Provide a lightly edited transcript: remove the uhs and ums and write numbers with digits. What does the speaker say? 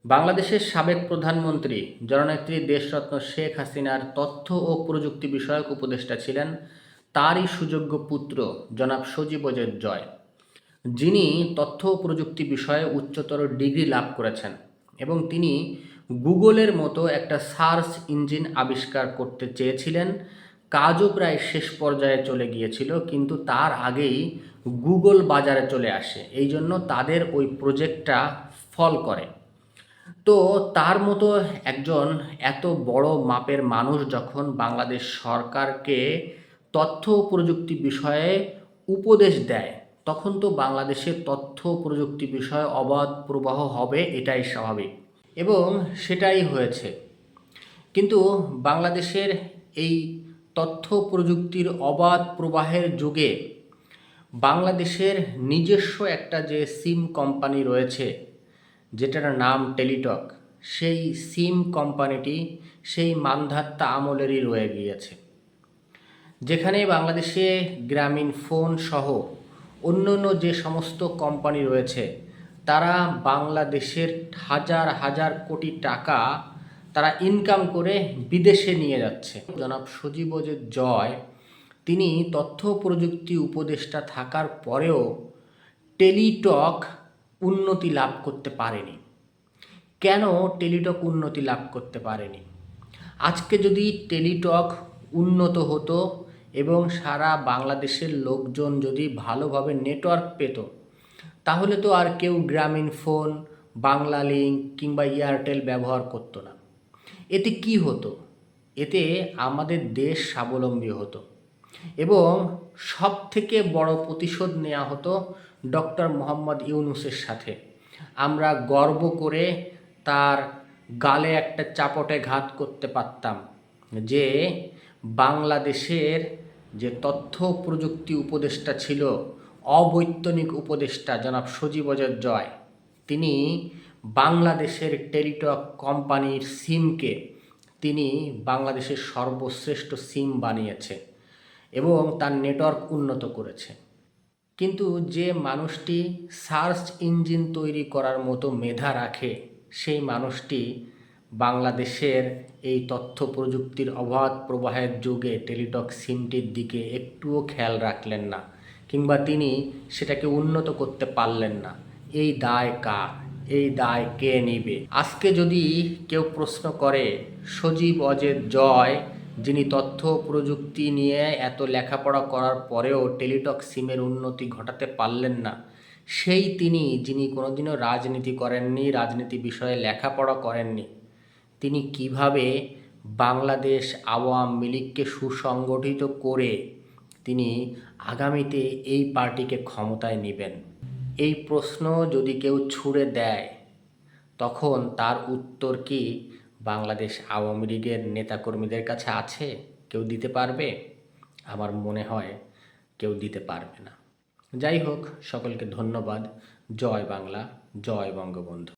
বাংলাদেশের সাবেক প্রধানমন্ত্রী জননেত্রী দেশরত্ন শেখ হাসিনার তথ্য ও প্রযুক্তি বিষয়ক উপদেষ্টা ছিলেন তারই সুযোগ্য পুত্র জনাব সজীব ওজেদ জয়, যিনি তথ্য ও প্রযুক্তি বিষয়ে উচ্চতর ডিগ্রি লাভ করেছেন এবং তিনি গুগলের মতো একটা সার্চ ইঞ্জিন আবিষ্কার করতে চেয়েছিলেন। কাজও প্রায় শেষ পর্যায়ে চলে গিয়েছিল, কিন্তু তার আগেই গুগল বাজারে চলে আসে, এই জন্য তাদের ওই প্রজেক্টটা ফল করে। তো তার মতো একজন এত বড় মাপের মানুষ যখন বাংলাদেশ সরকারকে তথ্য ও প্রযুক্তি বিষয়ে উপদেশ দেয়, তখন তো বাংলাদেশের তথ্য ও প্রযুক্তি বিষয়ে অবাধ প্রবাহ হবে, এটাই স্বাভাবিক এবং সেটাই হয়েছে। কিন্তু বাংলাদেশের এই তথ্য প্রযুক্তির অবাধ প্রবাহের যুগে বাংলাদেশের নিজস্ব একটা যে সিম কোম্পানি রয়েছে, যেটার নাম টেলিটক, সেই সিম কোম্পানিটি সেই মান্ধাত্তা আমলেরই রয়ে গিয়েছে, যেখানে বাংলাদেশে গ্রামীণ ফোন সহ অন্যান্য যে সমস্ত কোম্পানি রয়েছে, তারা বাংলাদেশের হাজার হাজার কোটি টাকা তারা ইনকাম করে বিদেশে নিয়ে যাচ্ছে। জনাব সজীব ওজেদ জয়, তিনি তথ্য প্রযুক্তি উপদেষ্টা থাকার পরেও টেলিটক উন্নতি লাভ করতে পারেনি। কেন টেলিটক উন্নতি লাভ করতে পারেনি? আজকে যদি টেলিটক উন্নত হতো এবং সারা বাংলাদেশের লোকজন যদি ভালোভাবে নেটওয়ার্ক পেত, তাহলে তো আর কেউ গ্রামীণ ফোন, বাংলা লিংক কিংবা এয়ারটেল ব্যবহার করতো না। এতে কি হতো? এতে আমাদের দেশ স্বাবলম্বী হতো এবং সবথেকে বড় প্রতিশোধ নেওয়া হতো ডক্টর মোহাম্মদ ইউনূসের সাথে। আমরা গর্ব করে তার গালে একটা চাপটে ঘাত করতে পারতাম যে বাংলাদেশের যে তথ্য প্রযুক্তি উপদেষ্টা ছিল, অবৈতনিক উপদেষ্টা জনাব সজীব ওজেদ জয়, তিনি বাংলাদেশের টেলিটক কোম্পানির সিমকে তিনি বাংলাদেশের সর্বশ্রেষ্ঠ সিম বানিয়েছে এবং তার নেটওয়ার্ক উন্নত করেছে। কিন্তু যে মানুষটি সার্চ ইঞ্জিন তৈরি করার মতো মেধা রাখে, সেই মানুষটি বাংলাদেশের এই তথ্য প্রযুক্তির অবাধ প্রবাহের যুগে টেলিটক সিমটির দিকে একটুও খেয়াল রাখলেন না, কিংবা তিনি সেটাকে উন্নত করতে পারলেন না। এই দায় কার? এই দায় কে নেবে? আজকে যদি কেউ প্রশ্ন করে সজীব ওজেদ জয়, যিনি তথ্য প্রযুক্তি নিয়ে এত লেখাপড়া করার পরেও টেলিটক সিমের উন্নতি ঘটাতে পারলেন না, সেই তিনি যিনি কোনোদিনও রাজনীতি করেননি, রাজনীতি বিষয়ে লেখাপড়া করেননি, তিনি কিভাবে বাংলাদেশ আওয়ামী লীগকে সুসংগঠিত করে তিনি আগামীতে এই পার্টিকে ক্ষমতায় নেবেন? এই প্রশ্ন যদি কেউ ছুড়ে দেয়, তখন তার উত্তর কি বাংলাদেশ আওয়ামী লীগের নেতাকর্মীদের কাছে আছে? কেউ দিতে পারবে? আমার মনে হয় কেউ দিতে পারবে না। যাই হোক, সকলকে ধন্যবাদ। জয় বাংলা, জয় বঙ্গবন্ধু।